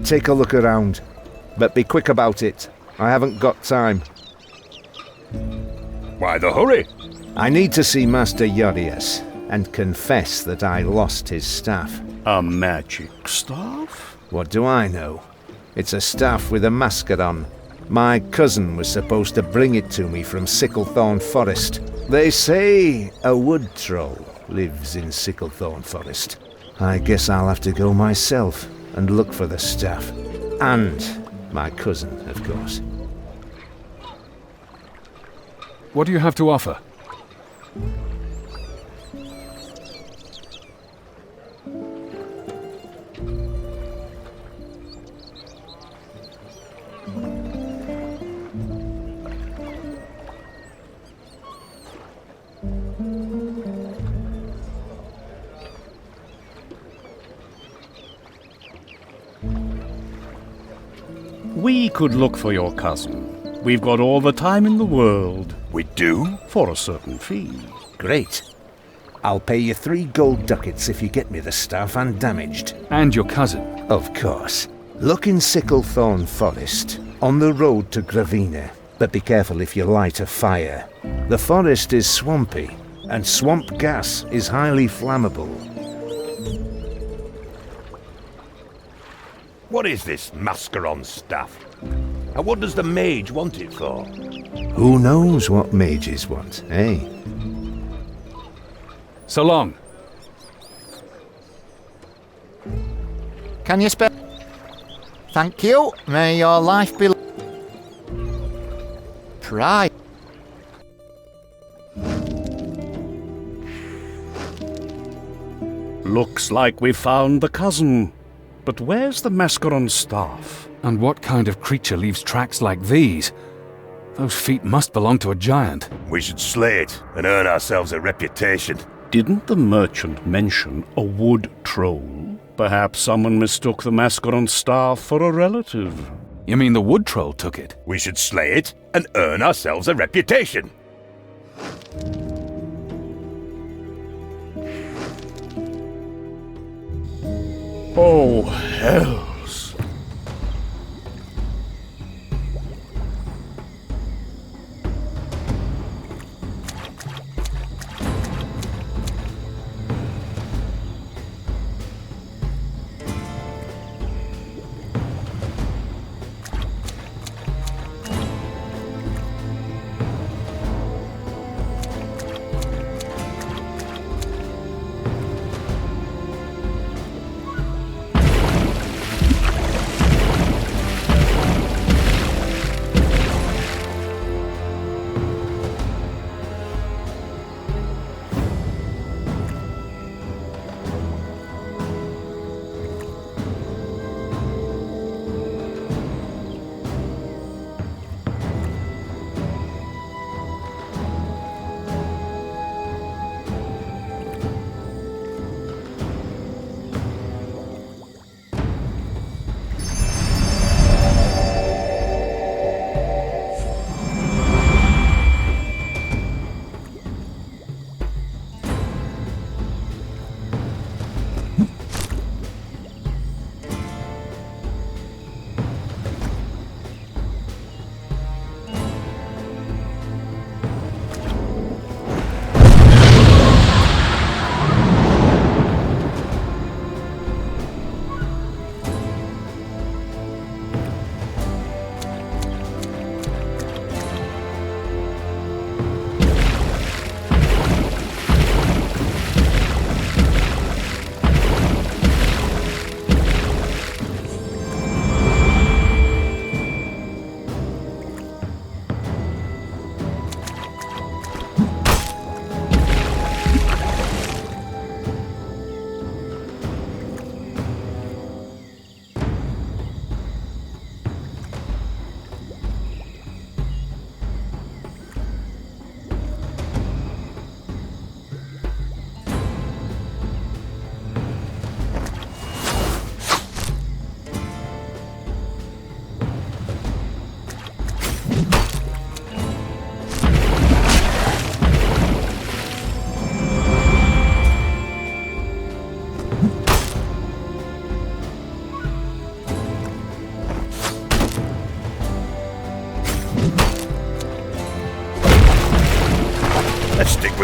take a look around. But be quick about it. I haven't got time. Why the hurry? I need to see Master Yorius and confess that I lost his staff. A magic staff? What do I know? It's a staff with a masker on. My cousin was supposed to bring it to me from Sicklethorn Forest. They say a wood troll lives in Sicklethorn Forest. I guess I'll have to go myself and look for the staff. And my cousin, of course. What do you have to offer? We could look for your cousin. We've got all the time in the world. We do? For a certain fee. Great. I'll pay you 3 gold ducats if you get me the staff undamaged. And your cousin. Of course. Look in Sicklethorn Forest, on the road to Gravina. But be careful if you light a fire. The forest is swampy, and swamp gas is highly flammable. What is this Mascaron staff? And what does the mage want it for? Who knows what mages want, eh? So long. Can you spare? Thank you. May your life be pride. Looks like we found the cousin. But where's the Mascaron staff? And what kind of creature leaves tracks like these? Those feet must belong to a giant. We should slay it and earn ourselves a reputation. Didn't the merchant mention a wood troll? Perhaps someone mistook the Mascaron staff for a relative. You mean the wood troll took it? We should slay it and earn ourselves a reputation. Oh, hells.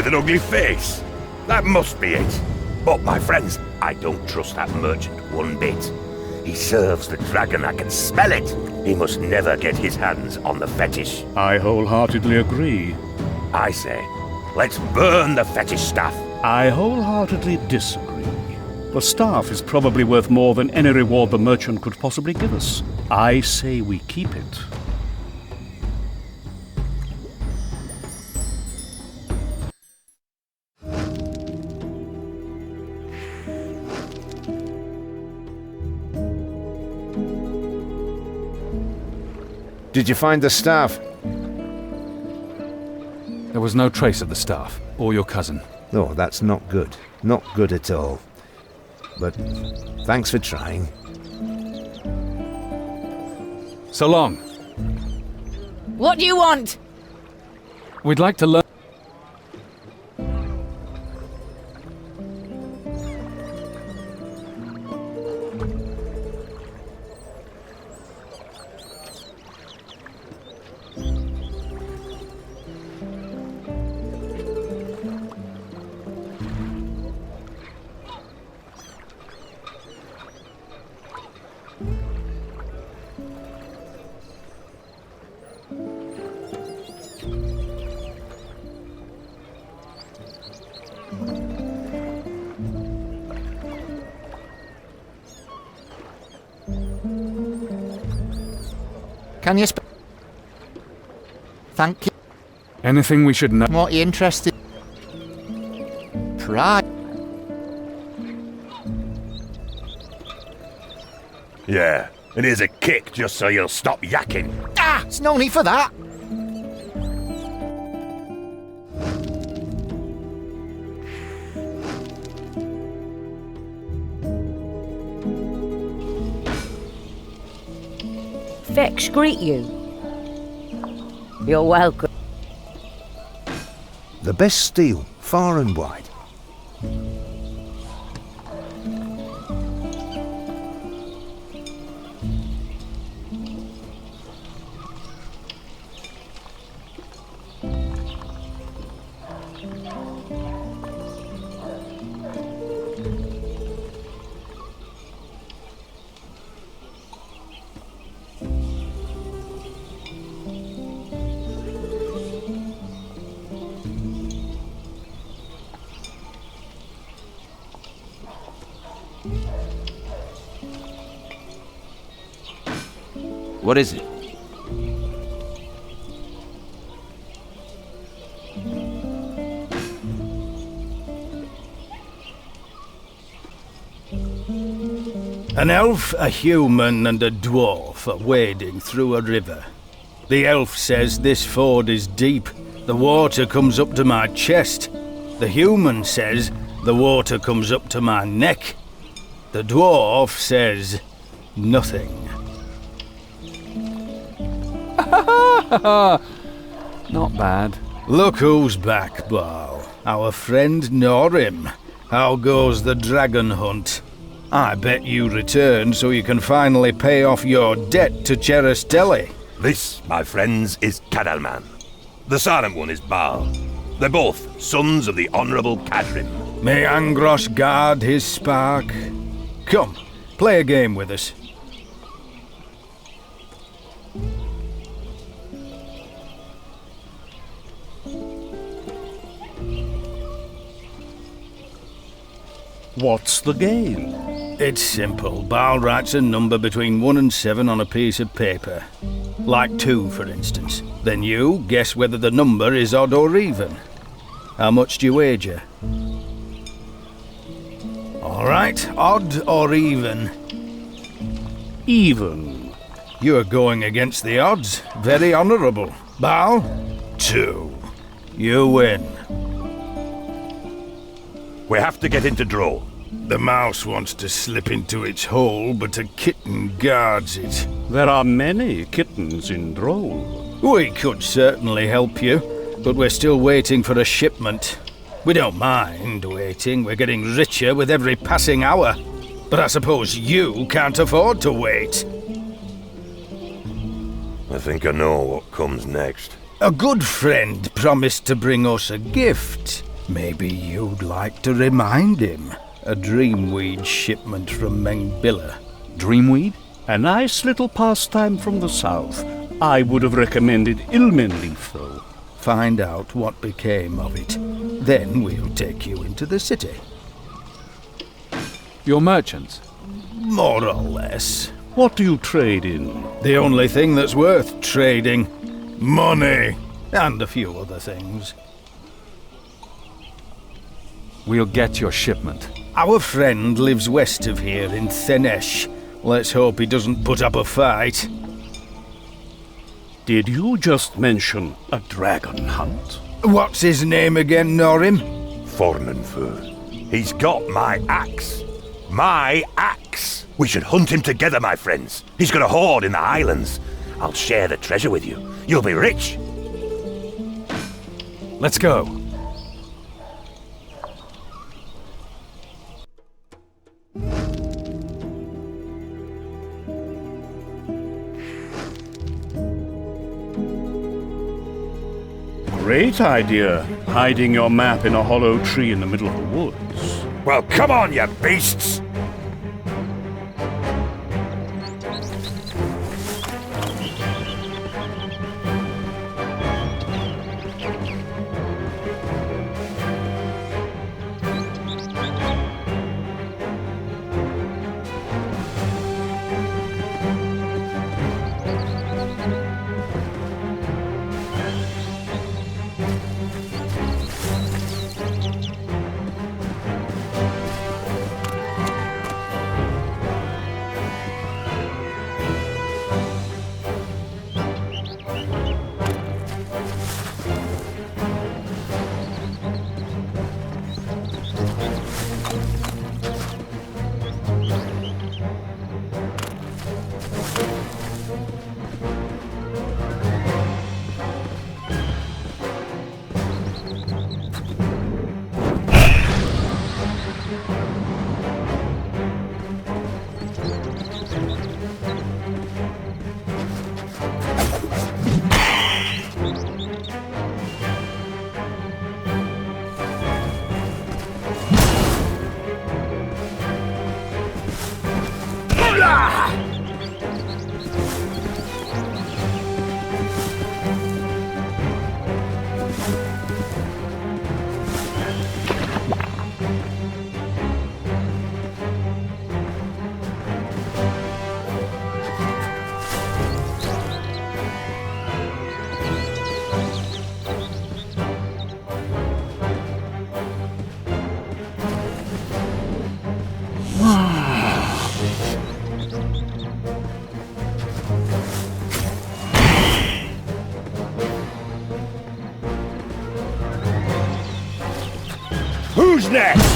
with an ugly face. That must be it. But my friends, I don't trust that merchant one bit. He serves the dragon, I can smell it. He must never get his hands on the fetish. I wholeheartedly agree. I say, let's burn the fetish staff. I wholeheartedly disagree. The staff is probably worth more than any reward the merchant could possibly give us. I say we keep it. Did you find the staff? There was no trace of the staff, or your cousin. Oh, that's not good. Not good at all. But thanks for trying. So long. What do you want? We'd like to learn... Can you Thank you. Anything we should know? What are you interested? Pride. Yeah, and here's a kick just so you'll stop yakking. Ah! There's no need for that. Vex greet you. You're welcome. The best steel, far and wide. What is it? An elf, a human, and a dwarf are wading through a river. The elf says this ford is deep. The water comes up to my chest. The human says the water comes up to my neck. The dwarf says nothing. Not bad. Look who's back, Baal. Our friend Norim. How goes the dragon hunt? I bet you returned so you can finally pay off your debt to Cheristelli. This, my friends, is Cadalman. The silent one is Baal. They're both sons of the Honourable Cadrim. May Angros guard his spark. Come, play a game with us. What's the game? It's simple. Baal writes a number between 1 and 7 on a piece of paper. Like 2, for instance. Then you guess whether the number is odd or even. How much do you wager? All right, odd or even? Even. You're going against the odds. Very honourable. Baal, 2. You win. We have to get into Droll. The mouse wants to slip into its hole, but a kitten guards it. There are many kittens in Droll. We could certainly help you, but we're still waiting for a shipment. We don't mind waiting. We're getting richer with every passing hour. But I suppose you can't afford to wait. I think I know what comes next. A good friend promised to bring us a gift. Maybe you'd like to remind him. A dreamweed shipment from Mengbilla. Dreamweed? A nice little pastime from the south. I would have recommended Ilmen leaf, though. Find out what became of it. Then we'll take you into the city. You're merchants? More or less. What do you trade in? The only thing that's worth trading. Money! And a few other things. We'll get your shipment. Our friend lives west of here in Thenesh. Let's hope he doesn't put up a fight. Did you just mention a dragon hunt? What's his name again, Norim? Fornenfur. He's got my axe. My axe! We should hunt him together, my friends. He's got a hoard in the Highlands. I'll share the treasure with you. You'll be rich. Let's go. Great idea, hiding your map in a hollow tree in the middle of the woods. Well, come on, you beasts! Who's next?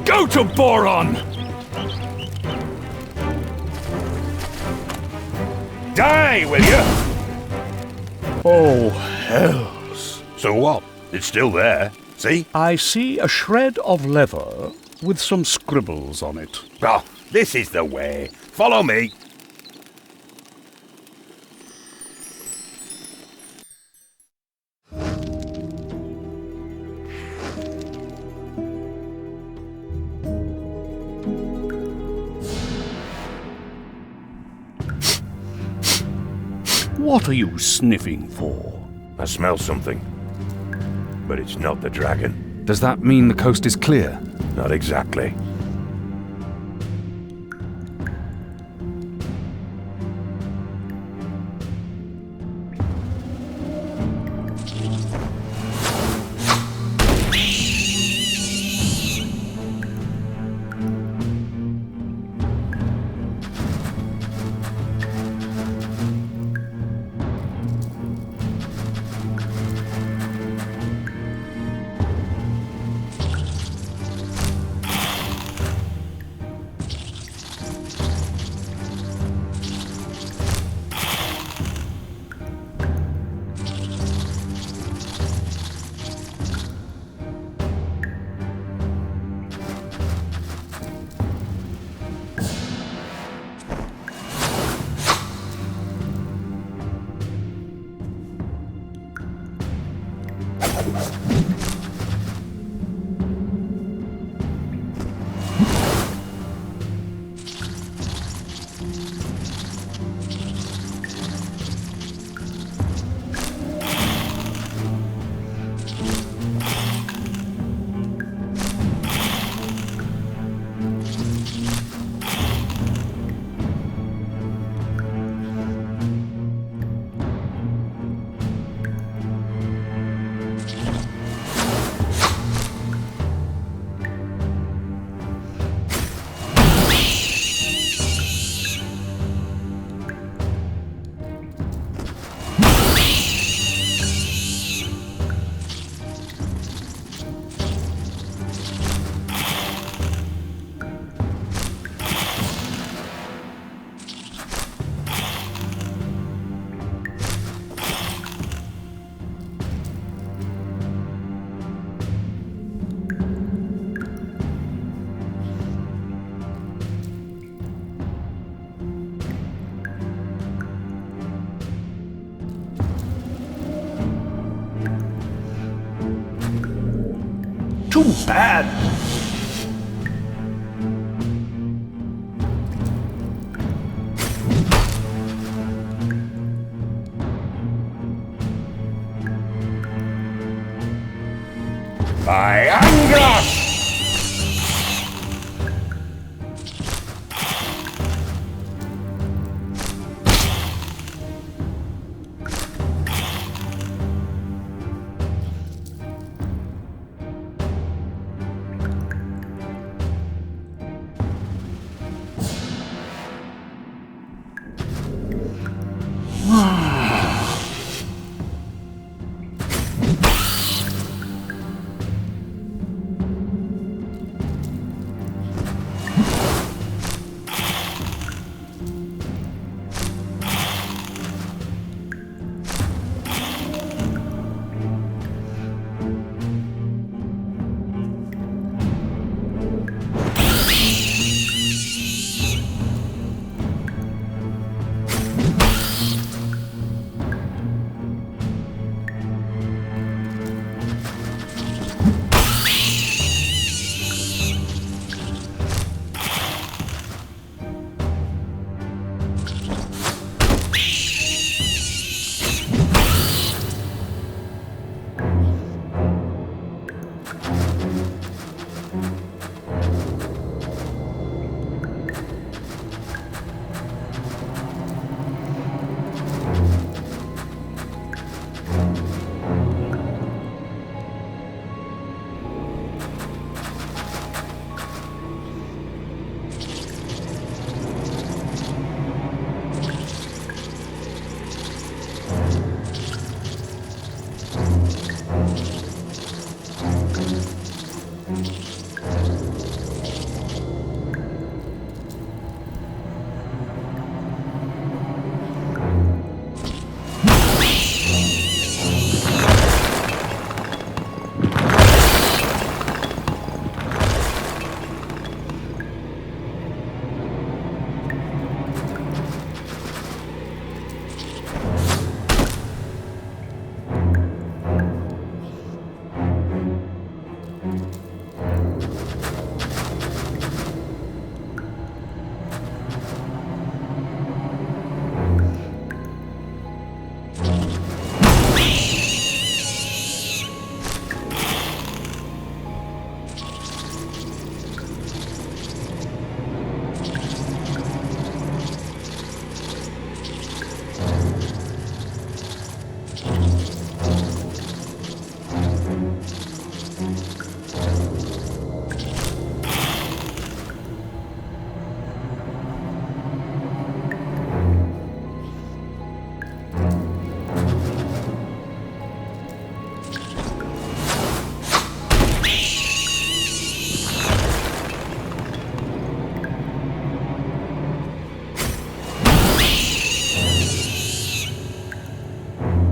Go to Boron! Die, will you? Oh, hells. So what? It's still there. See? I see a shred of leather with some scribbles on it. Oh, this is the way. Follow me. What are you sniffing for? I smell something. But it's not the dragon. Does that mean the coast is clear? Not exactly. Too bad! By Angros!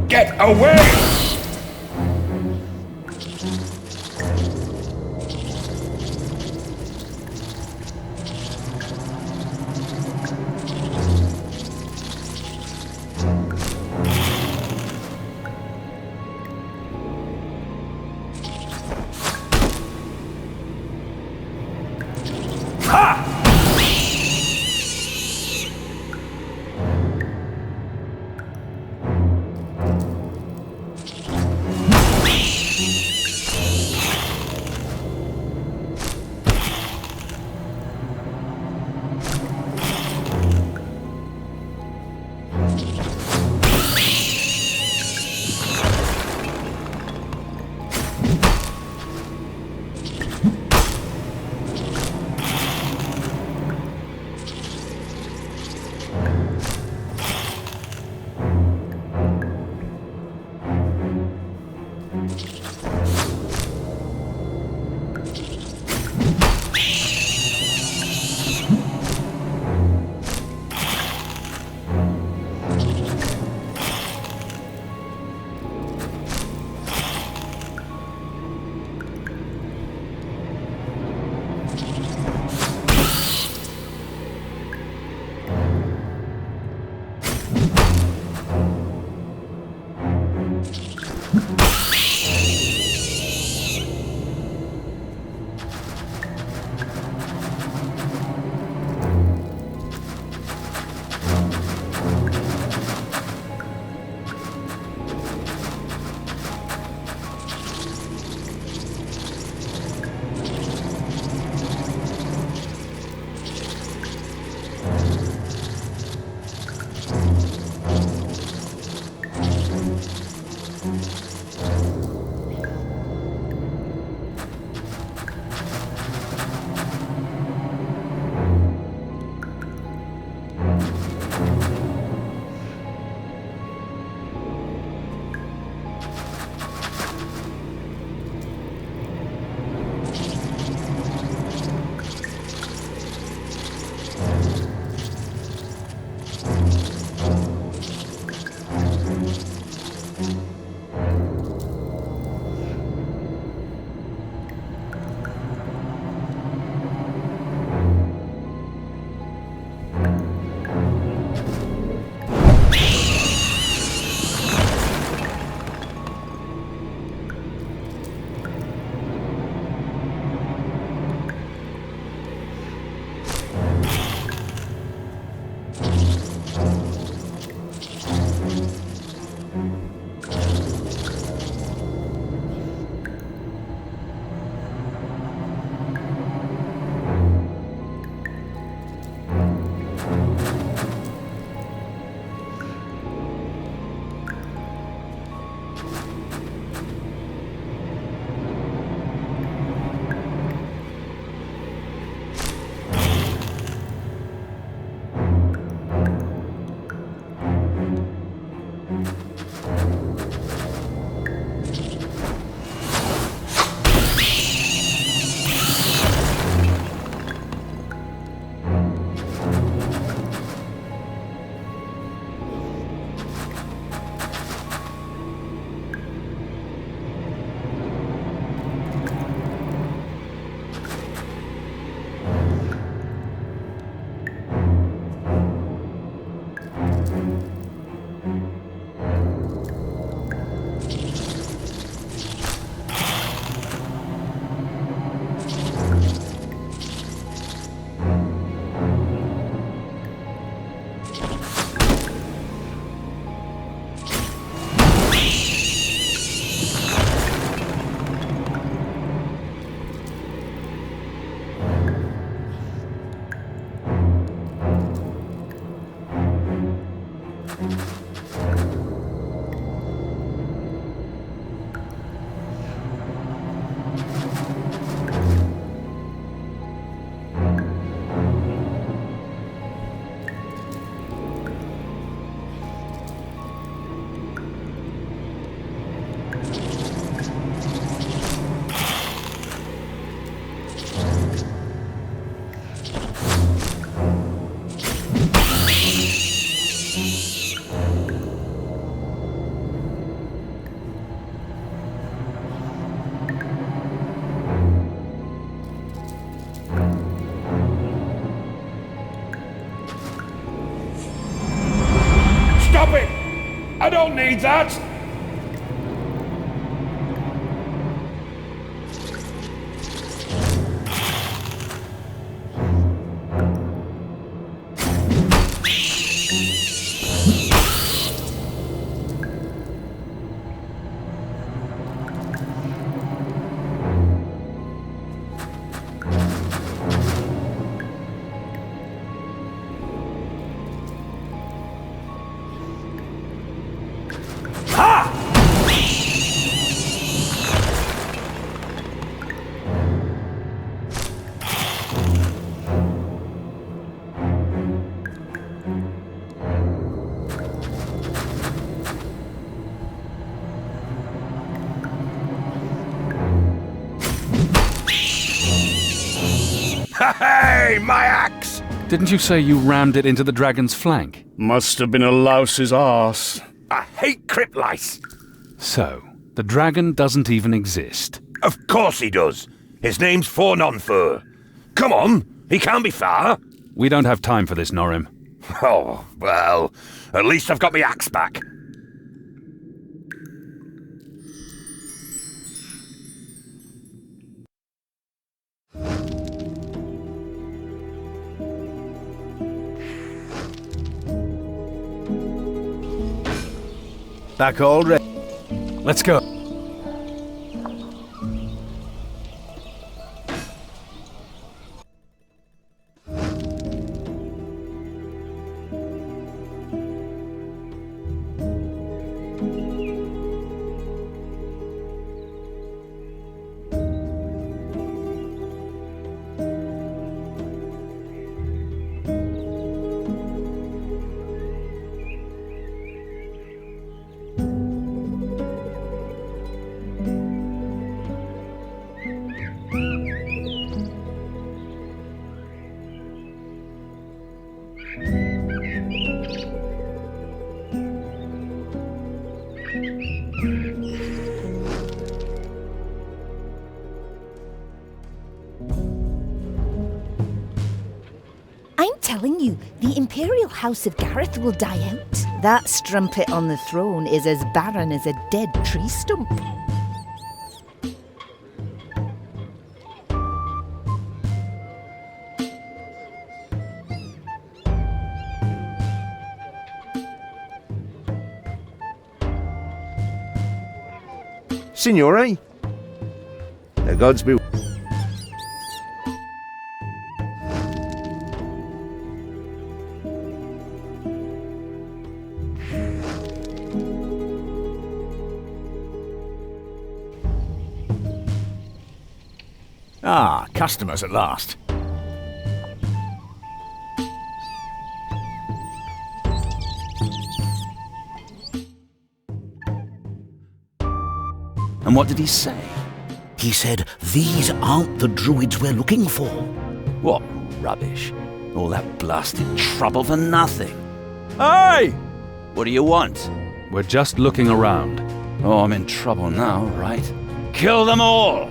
Get away! Stop it! I don't need that! Hey, my axe! Didn't you say you rammed it into the dragon's flank? Must have been a louse's arse. I hate crypt lice. So, the dragon doesn't even exist. Of course he does. His name's Fornonfur. Come on, he can't be far. We don't have time for this, Norim. Oh, well, at least I've got my axe back. Back already. Let's go. I'm telling you, the Imperial House of Gareth will die out. That strumpet on the throne is as barren as a dead tree stump. Signore? The gods be... Ah, customers at last. And what did he say? He said, these aren't the druids we're looking for. What rubbish. All that blasted trouble for nothing. Hey! What do you want? We're just looking around. Oh, I'm in trouble now, right? Kill them all!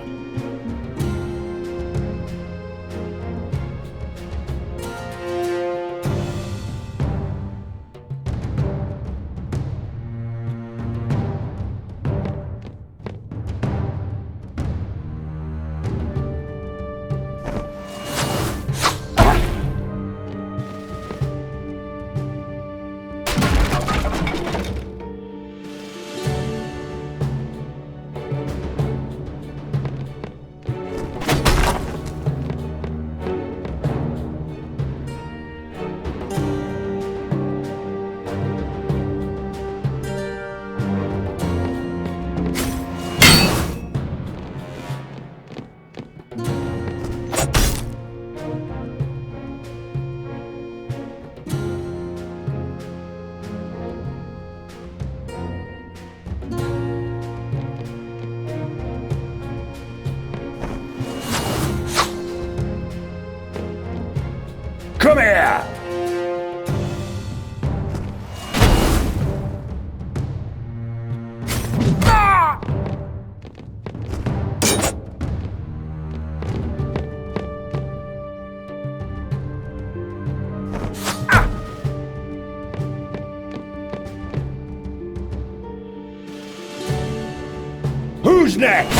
Who's next?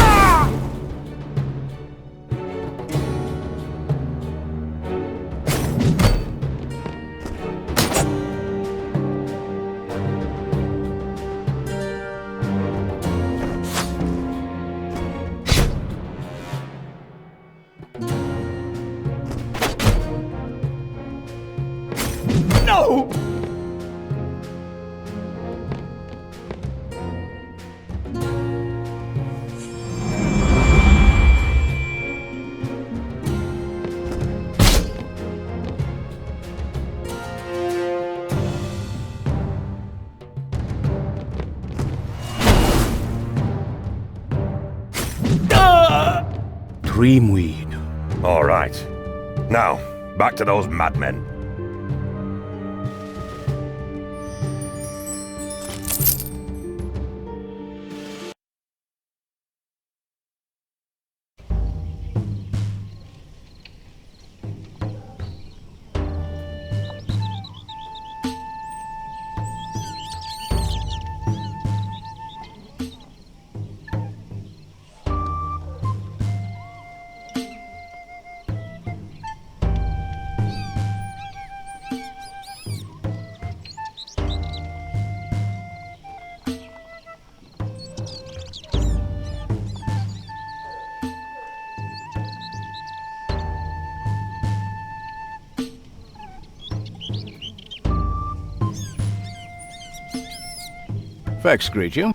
No! Dreamweed. All right. Now, back to those madmen. Vex greet you.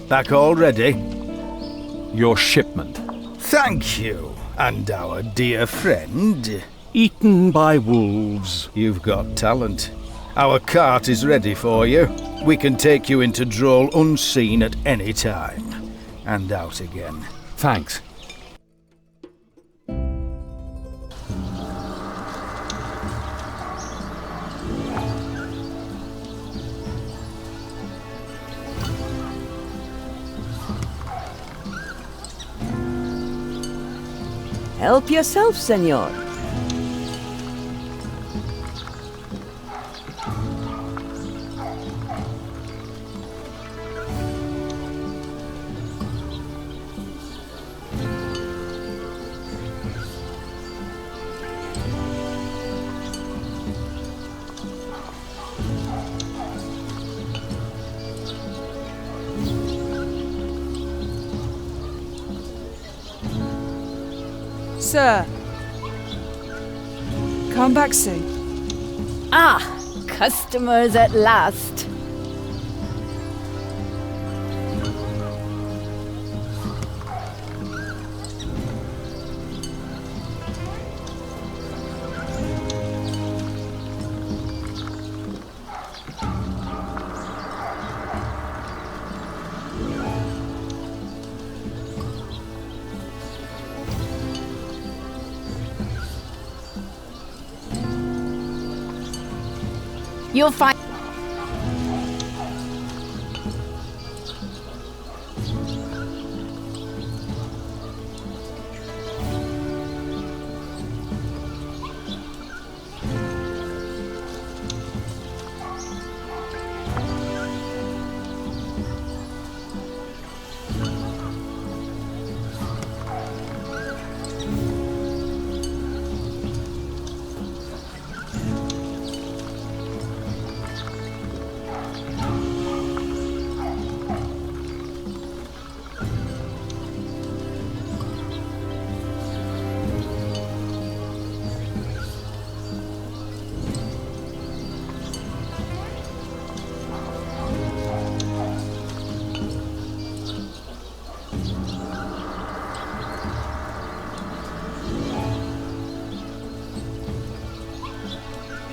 Back already? Your shipment. Thank you. And our dear friend. Eaten by wolves. You've got talent. Our cart is ready for you. We can take you into Droll unseen at any time. And out again. Thanks. Help yourself, senor. Sir, come back soon. Ah, customers at last. You'll find...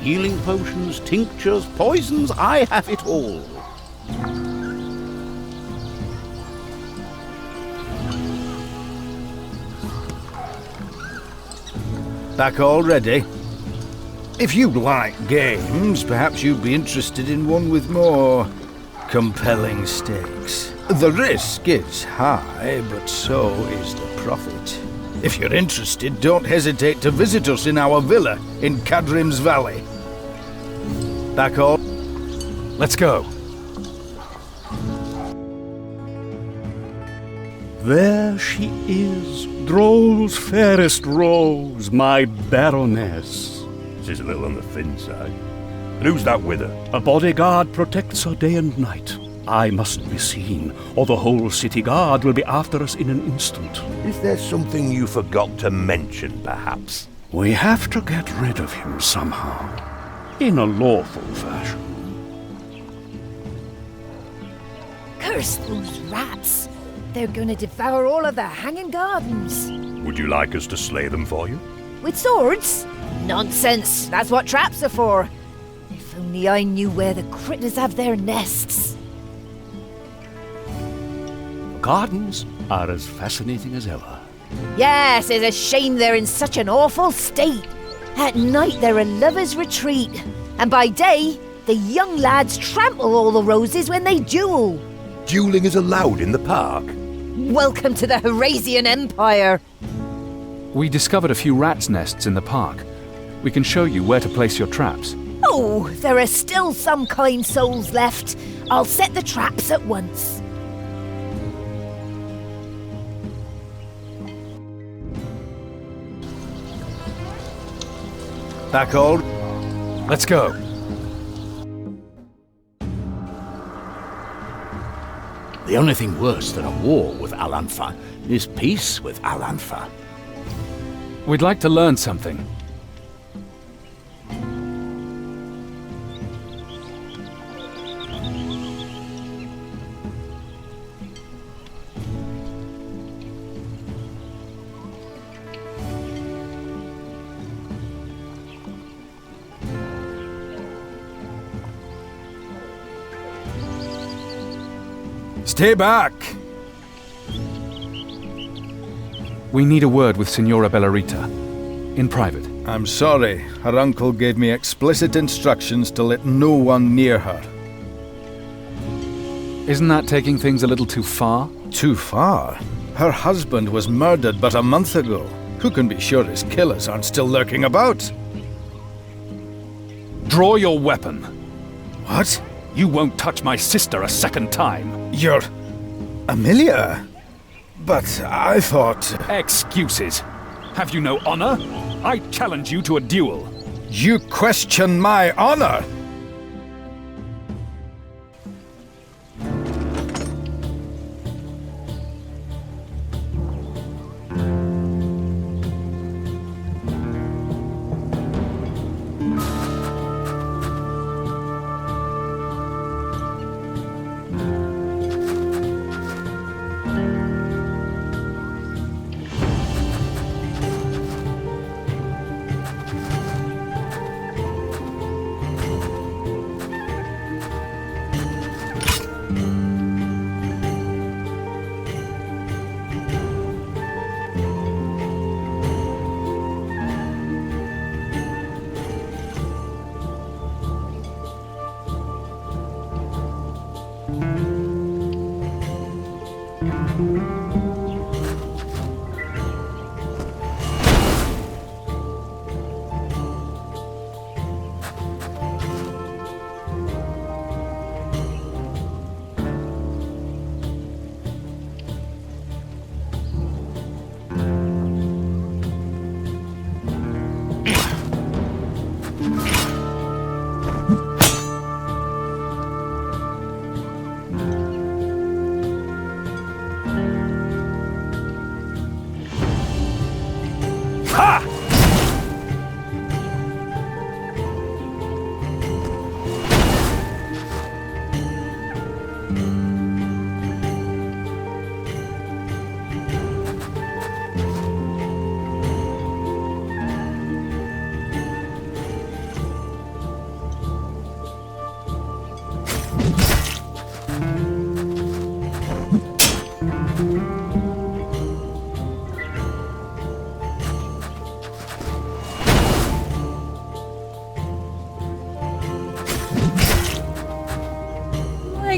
Healing potions, tinctures, poisons, I have it all. Back already? If you like games, perhaps you'd be interested in one with more compelling stakes. The risk is high, but so is the profit. If you're interested, don't hesitate to visit us in our villa in Cadrim's Valley. That all? Let's go. There she is, Droll's fairest rose, my baroness. She's a little on the thin side. And who's that with her? A bodyguard protects her day and night. I mustn't be seen, or the whole city guard will be after us in an instant. Is there something you forgot to mention, perhaps? We have to get rid of him somehow, in a lawful fashion. Curse those rats! They're gonna devour all of the hanging gardens. Would you like us to slay them for you? With swords? Nonsense! That's what traps are for. If only I knew where the critters have their nests. Gardens are as fascinating as ever. Yes, it's a shame they're in such an awful state. At night they're a lover's retreat, and by day, the young lads trample all the roses when they duel. Dueling is allowed in the park? Welcome to the Herasian Empire. We discovered a few rats' nests in the park. We can show you where to place your traps. Oh, there are still some kind souls left. I'll set the traps at once. That all? Let's go. The only thing worse than a war with Al-Anfa is peace with Al-Anfa. We'd like to learn something. Stay back! We need a word with Signora Bellarita. In private. I'm sorry. Her uncle gave me explicit instructions to let no one near her. Isn't that taking things a little too far? Too far? Her husband was murdered but a month ago. Who can be sure his killers aren't still lurking about? Draw your weapon. What? You won't touch my sister a second time. You're... Amelia? But I thought... Excuses. Have you no honor? I challenge you to a duel. You question my honor?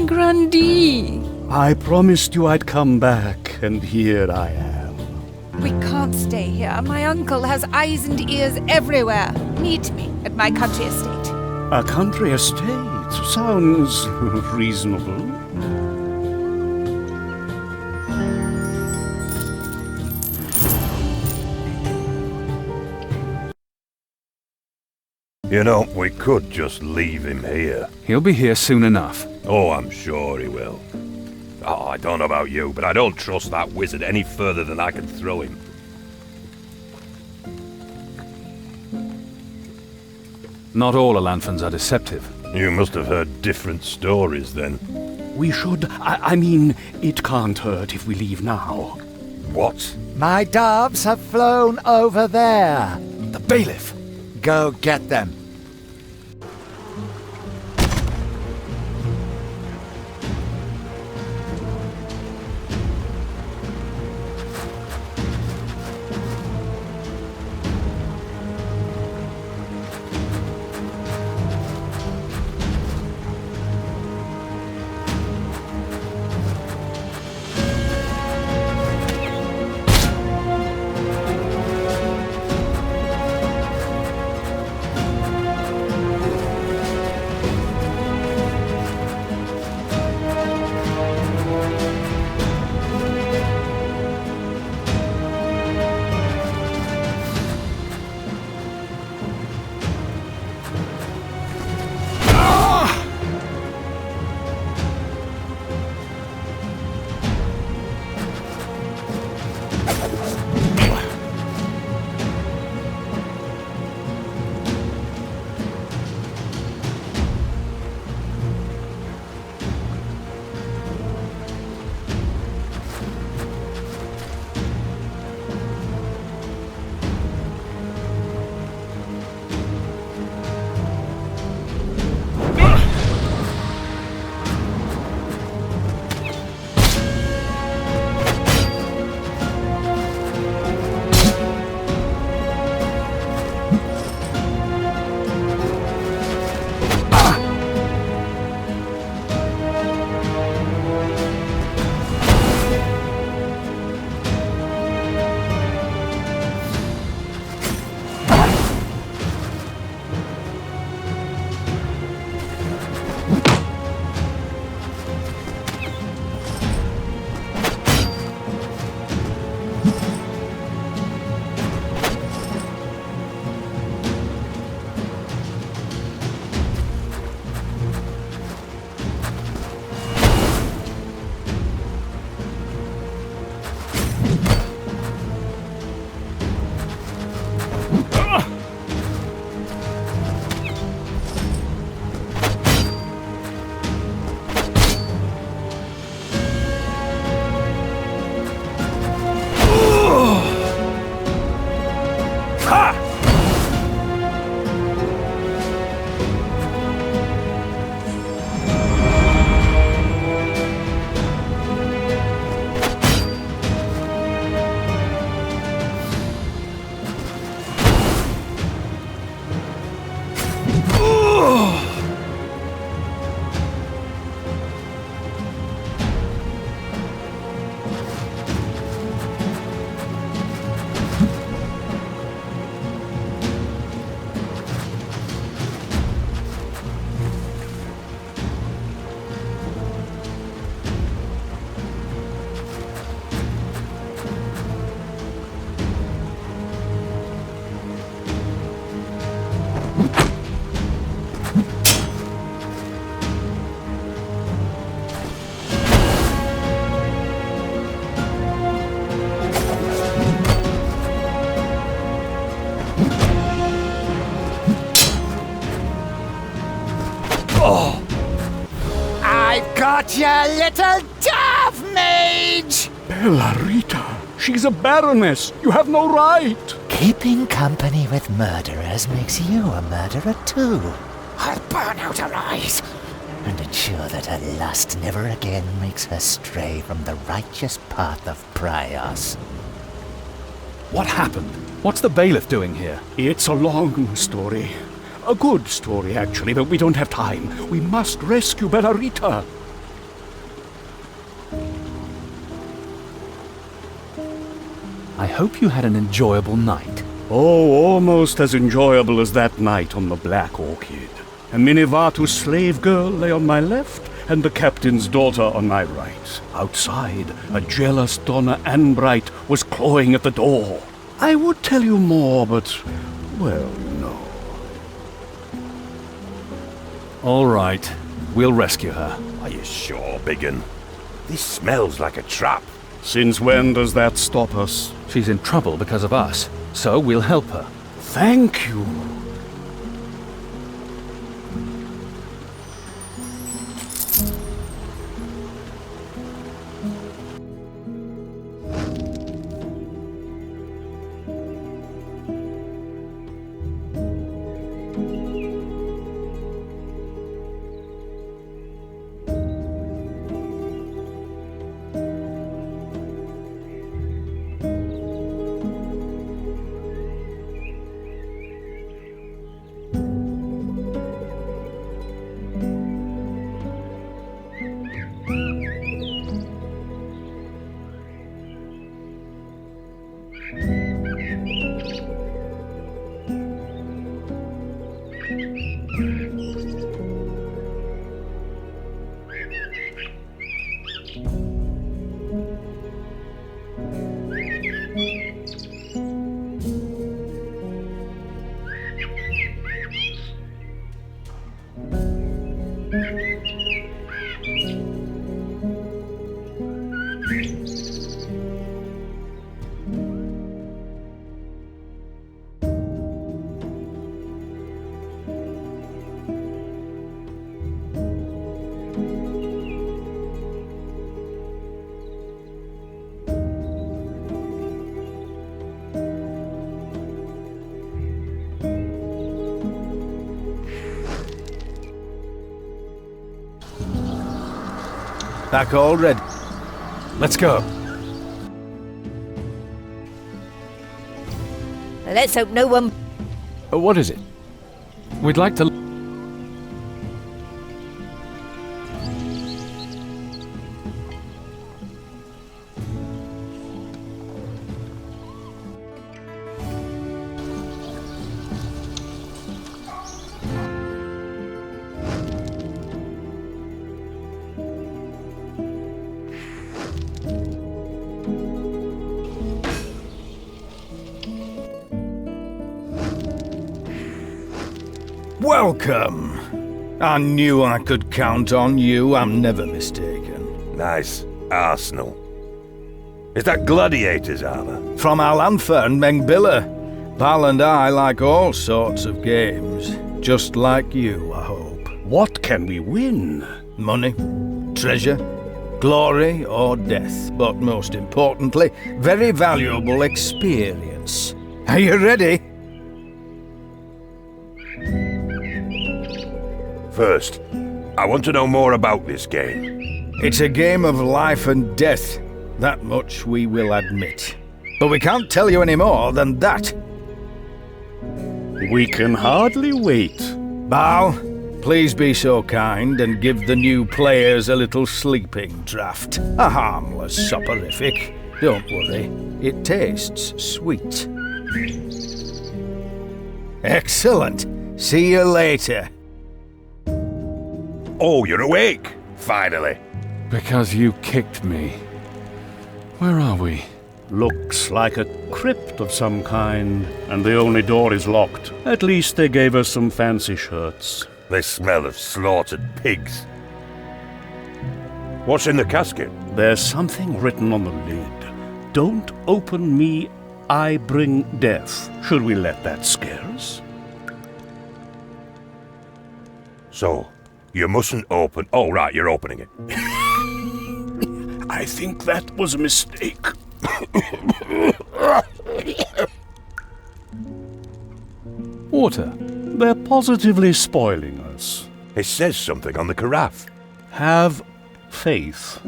Grandee! I promised you I'd come back, and here I am. We can't stay here. My uncle has eyes and ears everywhere. Meet me at my country estate. A country estate sounds reasonable. You know, we could just leave him here. He'll be here soon enough. Oh, I'm sure he will. Oh, I don't know about you, but I don't trust that wizard any further than I can throw him. Not all Alanfans are deceptive. You must have heard different stories then. We should. I mean, it can't hurt if we leave now. What? My doves have flown over there. The bailiff! Go get them. Got your little dove, mage! Bellarita, she's a baroness. You have no right. Keeping company with murderers makes you a murderer too. I'll burn out her eyes and ensure that her lust never again makes her stray from the righteous path of Prios. What happened? What's the bailiff doing here? It's a long story. A good story, actually, but we don't have time. We must rescue Bellarita. I hope you had an enjoyable night. Oh, almost as enjoyable as that night on the Black Orchid. A Minivatu slave girl lay on my left, and the captain's daughter on my right. Outside, a jealous Donna Anbright was clawing at the door. I would tell you more, but, well, no. All right, we'll rescue her. Are you sure, Biggin? This smells like a trap. Since when does that stop us? She's in trouble because of us, so we'll help her. Thank you. Back all ready. Let's go. Let's hope no one... What is it? We'd like to... Welcome. I knew I could count on you. I'm never mistaken. Nice arsenal. Is that gladiator's armor? From Alantha and Mengbilla. Bal and I like all sorts of games. Just like you, I hope. What can we win? Money, treasure, glory, or death. But most importantly, very valuable experience. Are you ready? First, I want to know more about this game. It's a game of life and death. That much we will admit. But we can't tell you any more than that. We can hardly wait. Bal, please be so kind and give the new players a little sleeping draft. A harmless soporific. Don't worry, it tastes sweet. Excellent. See you later. Oh, you're awake! Finally. Because you kicked me. Where are we? Looks like a crypt of some kind, and the only door is locked. At least they gave us some fancy shirts. They smell of slaughtered pigs. What's in the casket? There's something written on the lid. Don't open me, I bring death. Should we let that scare us? So, you mustn't open... Oh, right, you're opening it. I think that was a mistake. Water. They're positively spoiling us. It says something on the carafe. Have faith.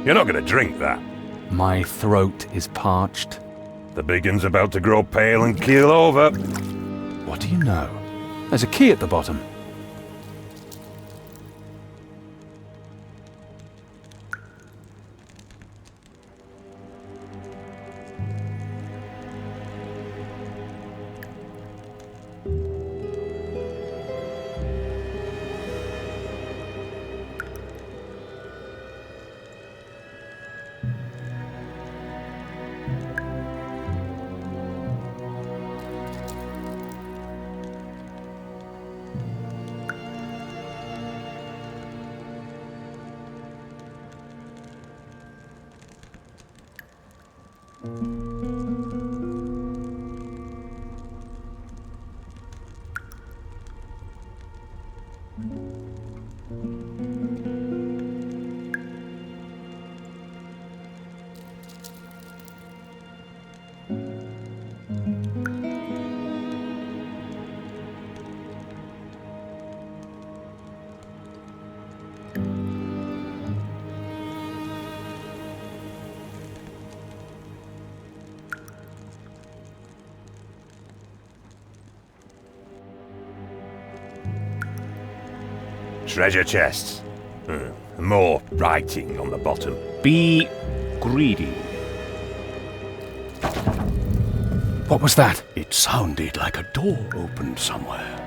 You're not going to drink that. My throat is parched. The biggin's about to grow pale and keel over. What do you know? There's a key at the bottom. Treasure chests. More writing on the bottom. Be greedy. What was that? It sounded like a door opened somewhere.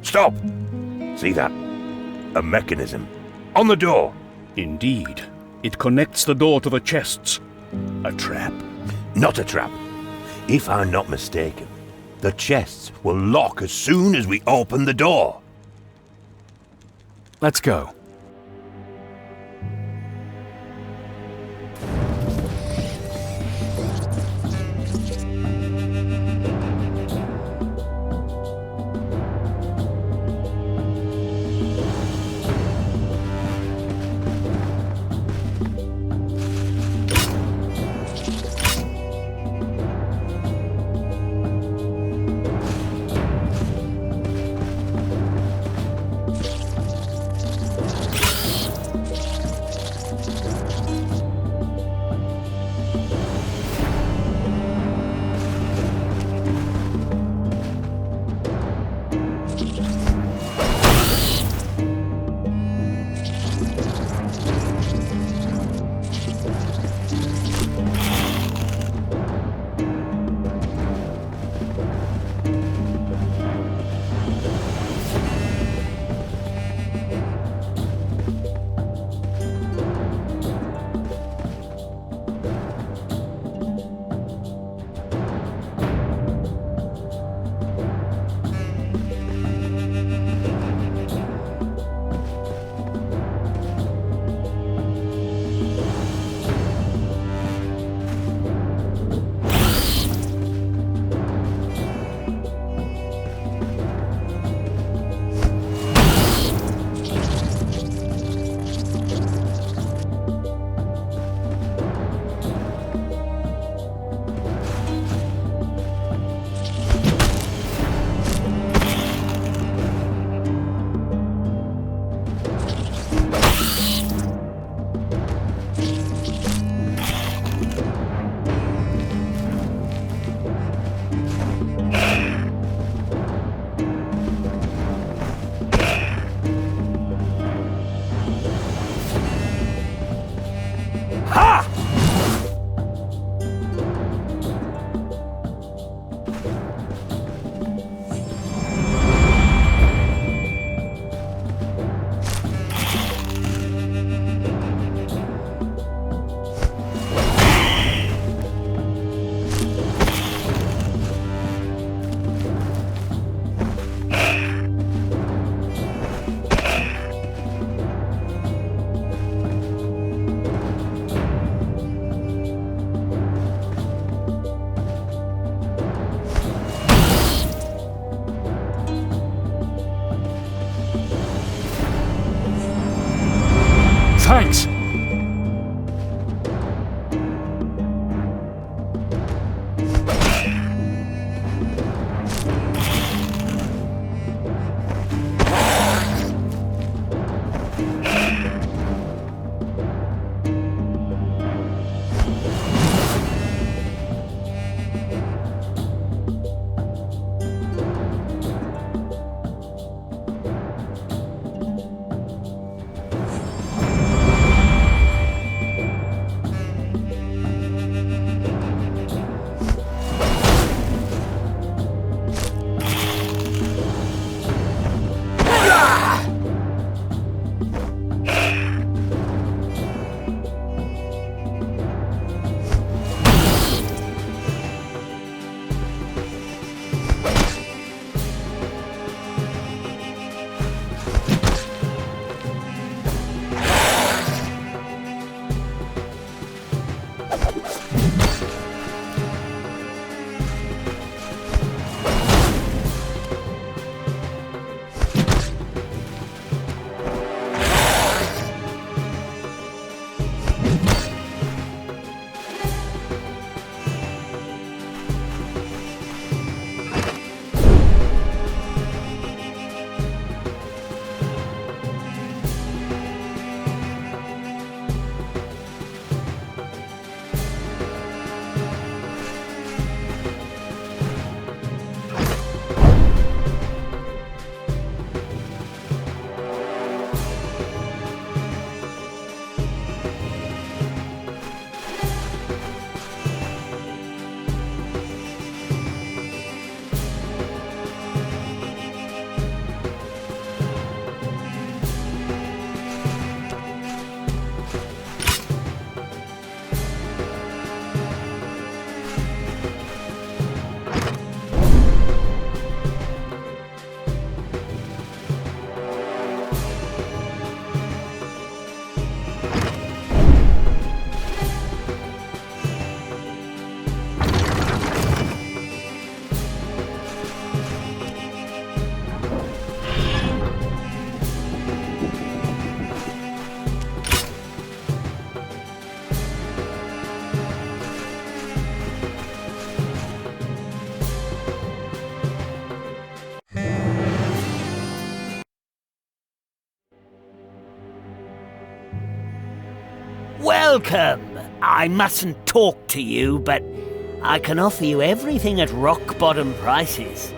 Stop! See that? A mechanism. On the door! Indeed. It connects the door to the chests. A trap? Not a trap. If I'm not mistaken, the chests will lock as soon as we open the door. Let's go. Welcome! I mustn't talk to you, but I can offer you everything at rock-bottom prices.